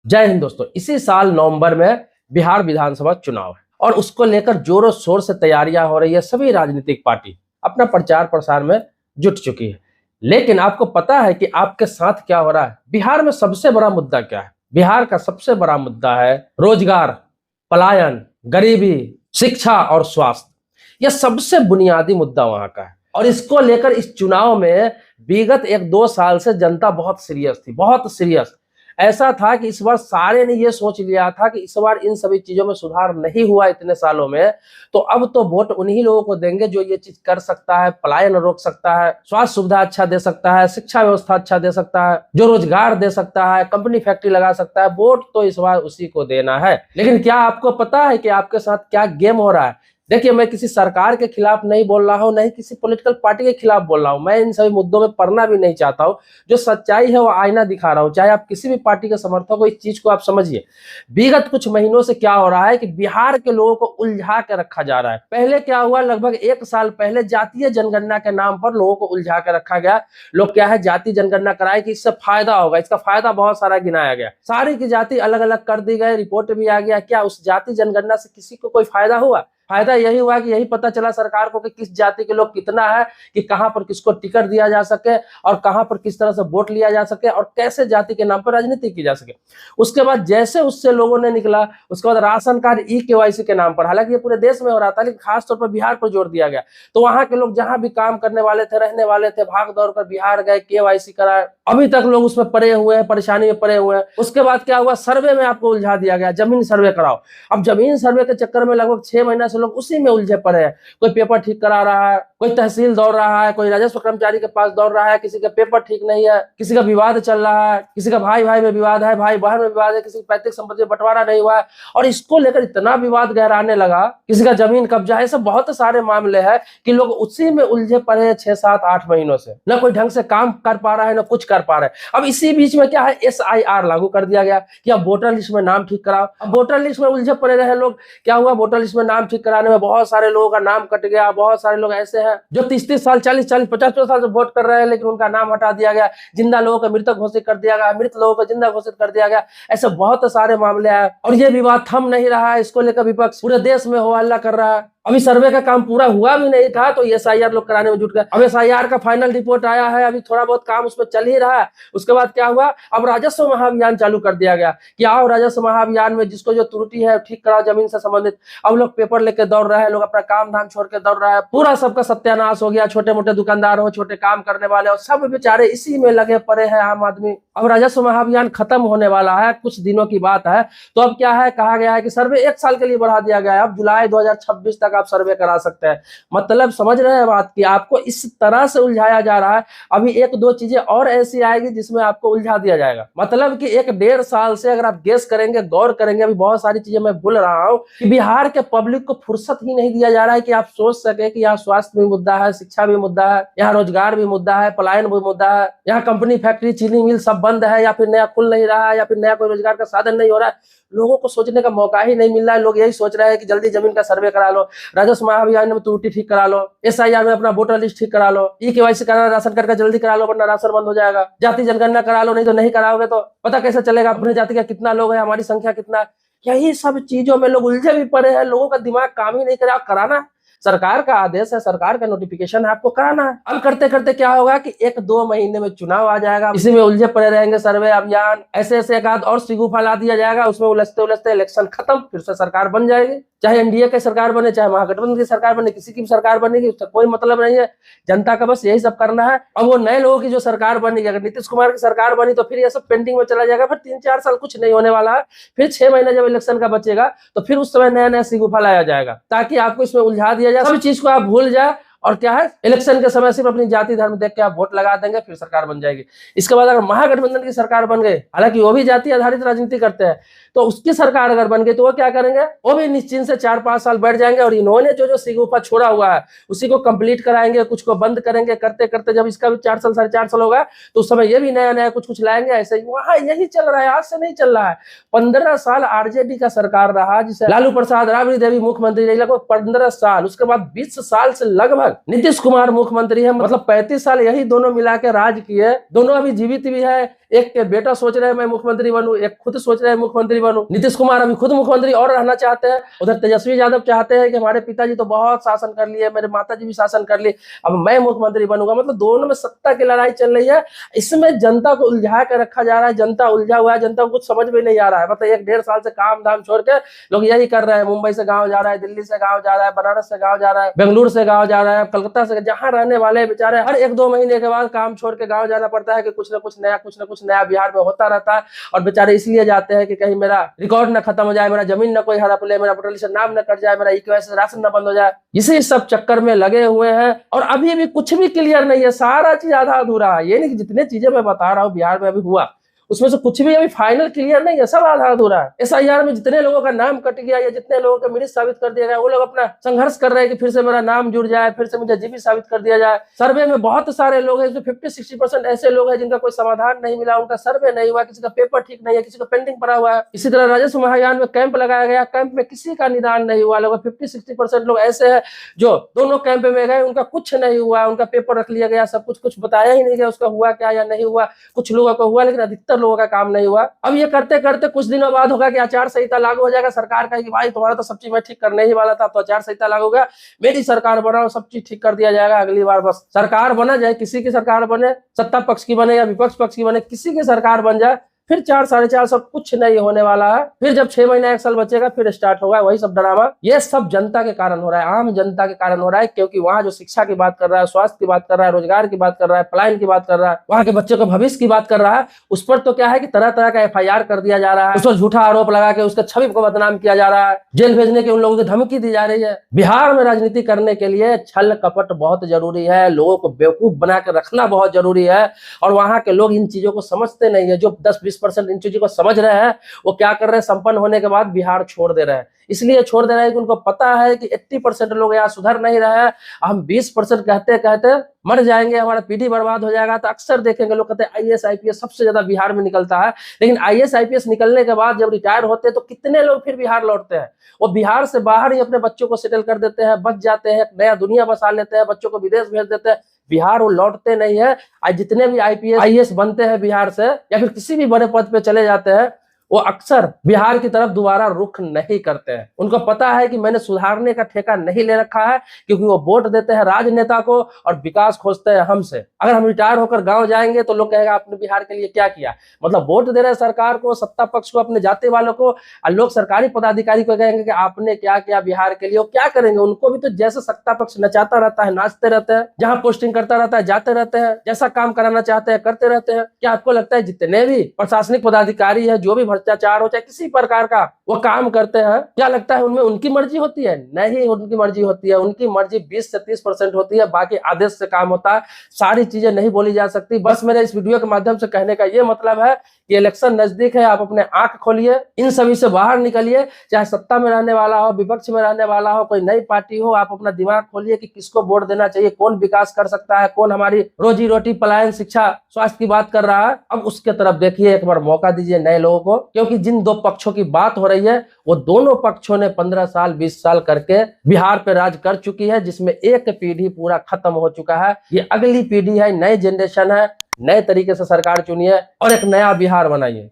जय हिंद दोस्तों। इसी साल नवंबर में बिहार विधानसभा चुनाव है और उसको लेकर जोरों शोर से तैयारियां हो रही है। सभी राजनीतिक पार्टी अपना प्रचार प्रसार में जुट चुकी है। लेकिन आपको पता है कि आपके साथ क्या हो रहा है? बिहार में सबसे बड़ा मुद्दा क्या है? बिहार का सबसे बड़ा मुद्दा है रोजगार, पलायन, गरीबी, शिक्षा और स्वास्थ्य। यह सबसे बुनियादी मुद्दा वहां का है और इसको लेकर इस चुनाव में विगत 1-2 साल से जनता बहुत सीरियस थी, बहुत सीरियस। ऐसा था कि इस बार सारे ने ये सोच लिया था कि इस बार इन सभी चीजों में सुधार नहीं हुआ इतने सालों में, तो अब तो वोट उन्हीं लोगों को देंगे जो ये चीज कर सकता है, पलायन रोक सकता है, स्वास्थ्य सुविधा अच्छा दे सकता है, शिक्षा व्यवस्था अच्छा दे सकता है, जो रोजगार दे सकता है, कंपनी फैक्ट्री लगा सकता है। वोट तो इस बार उसी को देना है। लेकिन क्या आपको पता है कि आपके साथ क्या गेम हो रहा है? देखिए, मैं किसी सरकार के खिलाफ नहीं बोल रहा हूं, नहीं किसी पॉलिटिकल पार्टी के खिलाफ बोल रहा हूं। मैं इन सभी मुद्दों में पढ़ना भी नहीं चाहता हूं। जो सच्चाई है वो आईना दिखा रहा हूं। चाहे आप किसी भी पार्टी के समर्थक हो, इस चीज को आप समझिए। विगत कुछ महीनों से क्या हो रहा है कि बिहार के लोगों को उलझा के रखा जा रहा है। पहले क्या हुआ, लगभग 1 साल पहले जातीय जनगणना के नाम पर लोगों को उलझा के रखा गया। लोग क्या है, जाति जनगणना कराए कि इससे फायदा होगा। इसका फायदा बहुत सारा गिनाया गया, सारी की जाति अलग अलग कर दी गई, रिपोर्ट भी आ गया। क्या उस जाति जनगणना से किसी को कोई फायदा हुआ? फायदा यही हुआ कि यही पता चला सरकार को कि किस जाति के लोग कितना है, कि कहां पर किसको टिकट दिया जा सके और कहां पर किस तरह से वोट लिया जा सके और कैसे जाति के नाम पर राजनीति की जा सके। उसके बाद जैसे उससे लोगों ने निकला, उसके बाद राशन कार्ड ई-केवाईसी के नाम पर, हालांकि ये पूरे देश में हो रहा था लेकिन खासतौर पर बिहार पर जोर दिया गया। तो वहां के लोग जहां भी काम करने वाले थे, रहने वाले थे, भाग दौड़ कर बिहार गए, केवाईसी कराए। अभी तक लोग उसमें पड़े हुए हैं, परेशानी में पड़े हुए हैं। उसके बाद क्या हुआ, सर्वे में आपको उलझा दिया गया, जमीन सर्वे कराओ। अब जमीन सर्वे के चक्कर में लगभग 6 महीने से लोग उसी में उलझे पड़े हैं। कोई पेपर ठीक करा रहा है, कोई तहसील दौड़ रहा है, कोई राजस्व कर्मचारी के पास दौड़ रहा है, किसी का पेपर ठीक नहीं है, किसी का विवाद चल रहा है, किसी का भाई भाई में विवाद है, भाई बहन में विवाद है, किसी की पैतृक संपत्ति बंटवारा नहीं हुआ है और इसको लेकर इतना विवाद गहराने लगा, किसी का जमीन कब्जा है। ऐसे बहुत सारे मामले हैं कि लोग उसी में उलझे पड़े हैं 6-7-8 महीनों से। न कोई ढंग से काम कर पा रहा है, न कुछ कर पा रहा है। अब इसी बीच में क्या है, SIR लागू कर दिया गया कि अब वोटर लिस्ट में नाम ठीक कराओ। अब वोटर लिस्ट में उलझे पड़े रहे लोग। क्या हुआ, वोटर लिस्ट में नाम ठीक कराने में बहुत सारे लोगों का नाम कट गया। बहुत सारे लोग ऐसे हैं जो 30-30 साल, 40-40, 50-50 साल से वोट कर रहे हैं लेकिन उनका नाम हटा दिया गया। जिंदा लोगों को मृतक घोषित कर दिया गया, मृत लोगों को जिंदा घोषित कर दिया गया। ऐसे बहुत सारे मामले हैं और ये विवाद थम नहीं रहा है। इसको लेकर विपक्ष पूरे देश में हो हल्ला कर रहा है। अभी सर्वे का काम पूरा हुआ भी नहीं था तो SIR लोग कराने में जुट गए। अब SIR का फाइनल रिपोर्ट आया है, अभी थोड़ा बहुत काम उसमें चल ही रहा है। उसके बाद क्या हुआ, अब राजस्व महाअभियान चालू कर दिया गया कि आओ राजस्व महाअभियान में जिसको जो त्रुटि है ठीक कराओ जमीन से संबंधित। अब लोग पेपर लेके दौड़ रहे हैं, लोग अपना काम धाम छोड़ के दौड़ रहे हैं। पूरा सबका सत्यानाश हो गया। छोटे मोटे दुकानदार हो, छोटे काम करने वाले हो, सब बेचारे इसी में लगे पड़े हैं, आम आदमी। अब राजस्व महाअभियान खत्म होने वाला है, कुछ दिनों की बात है। तो अब क्या है, कहा गया है कि सर्वे 1 साल के लिए बढ़ा दिया गया है। अब जुलाई 2026 तक आप सर्वे करा सकते हैं। मतलब समझ रहे हैं बात की, आपको इस तरह से उलझाया जा रहा है। अभी 1-2 चीजें और ऐसी आएगी जिसमें आपको उलझा दिया जाएगा। मतलब कि 1-1.5 साल से अगर आप गेस करेंगे, गौर करेंगे, अभी बहुत सारी चीजें मैं भूल रहा हूं कि बिहार के पब्लिक को फुर्सत ही नहीं दिया जा रहा है कि आप सोच सके कि यहाँ स्वास्थ्य भी मुद्दा है, शिक्षा भी मुद्दा है, यहाँ रोजगार भी मुद्दा है, पलायन भी मुद्दा है, यहाँ कंपनी फैक्ट्री चीनी मिल सब बंद है या फिर नया खुल नहीं रहा है या फिर नया कोई रोजगार का साधन नहीं हो रहा है। लोगों को सोचने का मौका ही नहीं मिल रहा है। लोग यही सोच रहे हैं कि जल्दी जमीन का सर्वे करा लो, राजस्व महाअभियान में त्रुटि ठीक करा लो, SIR में अपना वोटर लिस्ट ठीक करा लो, ई-केवाईसी कराना, राशन कार्ड का जल्दी करा लो वरना राशन बंद हो जाएगा, जाति जनगणना करा लो, नहीं तो नहीं कराओगे तो पता कैसे चलेगा अपनी जाति का कितना लोग है, हमारी संख्या कितना है। यही सब चीजों में लोग उलझे भी पड़े हैं। लोगों का दिमाग काम ही नहीं करे। कराना है, सरकार का आदेश है, सरकार का नोटिफिकेशन है, आपको कराना है। अब करते करते क्या होगा कि 1-2 महीने में चुनाव आ जाएगा, इसी में उलझे पड़े रहेंगे, सर्वे अभियान ऐसे ऐसे एक आध और सिगुफा ला दिया जाएगा, उसमें उलझते उलझते इलेक्शन खत्म, फिर से सरकार बन जाएगी। चाहे NDA की सरकार बने, चाहे महागठबंधन की सरकार बने, किसी की भी सरकार बनेगी, उसका कोई मतलब नहीं है। जनता का बस यही सब करना है। अब वो नए लोगों की जो सरकार बनेगी, अगर नीतीश कुमार की सरकार बनी तो फिर ये सब पेंडिंग में चला जाएगा। फिर 3-4 साल कुछ नहीं होने वाला है। फिर 6 महीने जब इलेक्शन का बचेगा तो फिर उस समय नया नया सिगुफा लाया जाएगा ताकि आपको इसमें उलझा दिया जाए, सभी चीज को आप भूल जाए और क्या है, इलेक्शन के समय सिर्फ अपनी जाति धर्म देख के आप वोट लगा देंगे, फिर सरकार बन जाएगी। इसके बाद अगर महागठबंधन की सरकार बन गई, हालांकि वो भी जाति आधारित राजनीति करते हैं, तो उसकी सरकार अगर बन गई तो वो क्या करेंगे, वो भी निश्चिंत से 4-5 साल बैठ जाएंगे और इन्होंने जो जो सिगुफा छोड़ा हुआ है उसी को कंप्लीट कराएंगे, कुछ को बंद करेंगे। करते करते जब इसका भी 4 साल 4.5 साल होगा तो उस समय ये भी नया नया कुछ कुछ लाएंगे। ऐसे ही वहां यही चल रहा है, आज से नहीं चल रहा है। 15 साल RJD का सरकार रहा, जिसे लालू प्रसाद राबड़ी देवी मुख्यमंत्री रही, लगभग 15 साल। उसके बाद 20 साल से लगभग नीतीश कुमार मुख्यमंत्री है, मतलब 35 साल यही दोनों मिला के राज किए। दोनों अभी जीवित भी है, एक के बेटा सोच रहे हैं मैं मुख्यमंत्री बनूं, एक खुद सोच रहे हैं मुख्यमंत्री बनूं। नीतीश कुमार अभी खुद मुख्यमंत्री और रहना चाहते हैं। उधर तेजस्वी यादव चाहते हैं कि हमारे पिताजी तो बहुत शासन कर लिए, मेरे माताजी भी शासन कर ली, अब मैं मुख्यमंत्री बनूंगा। मतलब दोनों में सत्ता की लड़ाई चल रही है। इसमें जनता को उलझा कर रखा जा रहा है, जनता उलझा हुआ है, जनता को कुछ समझ में नहीं आ रहा है। मतलब 1-1.5 साल से काम धाम छोड़ के लोग यही कर रहे हैं, मुंबई से गाँव जा रहा है, दिल्ली से गाँव जा रहा है, बनारस से गाँव जा रहा है, बेंगलुरु से गाँव जा रहा है, कलकत्ता से, जहाँ रहने वाले बेचारे हर 1-2 महीने के बाद काम छोड़ के गाँव जाना पड़ता है कि कुछ न कुछ नया बिहार में होता रहता है। और बेचारे इसलिए जाते हैं कि कहीं मेरा रिकॉर्ड न खत्म हो जाए, मेरा जमीन न कोई हड़प ले, मेरा वोटर लिस्ट से नाम न कट जाए, मेरा ई-केवाईसी राशन न बंद हो जाए। इसी सब चक्कर में लगे हुए हैं और अभी भी कुछ भी क्लियर नहीं है, सारा चीज आधा अधूरा है। ये नहीं कि जितने चीजें मैं बता रहा हूँ बिहार में अभी हुआ उसमें से कुछ भी अभी फाइनल क्लियर नहीं है, सब आधा अधूरा है। एसआईआर में जितने लोगों का नाम कट गया या जितने लोगों का मृत साबित कर दिया गया, वो लोग अपना संघर्ष कर रहे हैं कि फिर से मेरा नाम जुड़ जाए, फिर से मुझे जीवित साबित कर दिया जाए। सर्वे में बहुत सारे लोग हैं, इसमें 50-60% ऐसे लोग हैं जिनका कोई समाधान नहीं मिला, उनका सर्वे नहीं हुआ, किसी का पेपर ठीक नहीं है, किसी का पेंडिंग पड़ा हुआ है। इसी तरह राजस्व महाभियान में कैंप लगाया गया, कैंप में किसी का निदान नहीं हुआ। लोग 50-60% लोग ऐसे हैं जो दोनों कैंप में गए, उनका कुछ नहीं हुआ, उनका पेपर रख लिया गया, सब कुछ बताया ही नहीं गया उसका हुआ क्या या नहीं हुआ। कुछ लोगों का हुआ लेकिन अधिकतर लोगों का काम नहीं हुआ। अब ये करते करते कुछ दिनों बाद होगा कि आचार संहिता लागू हो जाएगा, सरकार का कि भाई तुम्हारा तो सब चीज मैं ठीक करने ही वाला था, तो आचार संहिता लागू होगा, मेरी सरकार बनाओ, सब चीज ठीक कर दिया जाएगा। अगली बार बस सरकार बना जाए, किसी की सरकार बने, सत्ता पक्ष की बने या विपक्ष पक्ष की बने, किसी की सरकार बन जाए, फिर 4-4.5 कुछ नहीं होने वाला है। फिर जब 6 महीना 1 साल बचेगा फिर स्टार्ट होगा वही सब ड्रामा। ये सब जनता के कारण हो रहा है, आम जनता के कारण हो रहा है, क्योंकि वहां जो शिक्षा की बात कर रहा है, स्वास्थ्य की बात कर रहा है, रोजगार की बात कर रहा है, पलायन की बात कर रहा है, वहां के बच्चों के भविष्य की बात कर रहा है, उस पर तो क्या है कि तरह तरह का FIR कर दिया जा रहा है, उस पर झूठा आरोप लगा के उसका छवि को बदनाम किया जा रहा है, जेल भेजने की उन लोगों को धमकी दी जा रही है। बिहार में राजनीति करने के लिए छल कपट बहुत जरूरी है, लोगों को बेवकूफ बना के रखना बहुत जरूरी है, और वहां के लोग इन चीजों को समझते नहीं है। जो 10-20% इन चीजों को समझ रहे हैं वो क्या कर रहे हैं, संपन्न होने के बाद बिहार छोड़ दे रहे हैं। इसलिए छोड़ दे रहे हैं कि उनको पता है कि 80% लोग यहाँ सुधर नहीं रहे हैं, हम 20% कहते कहते मर जाएंगे, हमारा पीढ़ी बर्बाद हो जाएगा। तो अक्सर देखेंगे लोग कहते हैं IAS IPS सबसे ज्यादा बिहार में निकलता है, लेकिन IAS IPS निकलने के बाद जब रिटायर होते हैं तो कितने लोग फिर बिहार लौटते हैं। वो बिहार से बाहर ही अपने बच्चों को सेटल कर देते हैं, बच जाते हैं, नया दुनिया बसा लेते हैं, बच्चों को विदेश भेज देते हैं, बिहार वो लौटते नहीं है। आज जितने भी IPS IAS बनते हैं बिहार से या फिर किसी भी बड़े पद पे चले जाते हैं, वो अक्सर बिहार की तरफ दोबारा रुख नहीं करते हैं। उनको पता है कि मैंने सुधारने का ठेका नहीं ले रखा है, क्योंकि वो वोट देते हैं राजनेता को और विकास खोजते हैं हमसे। अगर हम रिटायर होकर गांव जाएंगे तो लोग कहेगा आपने बिहार के लिए क्या किया। मतलब वोट दे रहे हैं सरकार को, सत्ता पक्ष को, अपने जाति वालों को, और लोग सरकारी पदाधिकारी को कहेंगे कि आपने क्या किया बिहार के लिए। वो क्या करेंगे, उनको भी तो जैसे सत्ता पक्ष नचाता रहता है नाचते रहते हैं, जहां पोस्टिंग करता रहता है जाते रहते हैं, जैसा काम कराना चाहते हैं करते रहते हैं। क्या आपको लगता है जितने भी प्रशासनिक पदाधिकारी है, जो भी भ्रष्टाचार हो चाहे किसी प्रकार का वो काम करते हैं, क्या लगता है उनमें उनकी मर्जी होती है? नहीं, उनकी मर्जी होती है। उनकी मर्जी 20 से 30% होती है, बाकी आदेश से काम होता है। सारी चीजें नहीं बोली जा सकती। बस मेरे इस वीडियो के माध्यम से कहने का ये मतलब है कि इलेक्शन नजदीक है, आप अपने आंख खोलिए, इन सभी से बाहर निकलिए। चाहे सत्ता में रहने वाला हो, विपक्ष में रहने वाला हो, कोई नई पार्टी हो, आप अपना दिमाग खोलिए कि किसको वोट देना चाहिए, कौन विकास कर सकता है, कौन हमारी रोजी रोटी, पलायन, शिक्षा, स्वास्थ्य की बात कर रहा है। अब उसके तरफ देखिए, एक बार मौका दीजिए नए लोगों को, क्योंकि जिन दो पक्षों की बात हो रही है वो दोनों पक्षों ने 15 साल 20 साल करके बिहार पे राज कर चुकी है, जिसमें एक पीढ़ी पूरा खत्म हो चुका है। ये अगली पीढ़ी है, नई जनरेशन है, नए तरीके से सरकार चुनिए और एक नया बिहार बनाइए।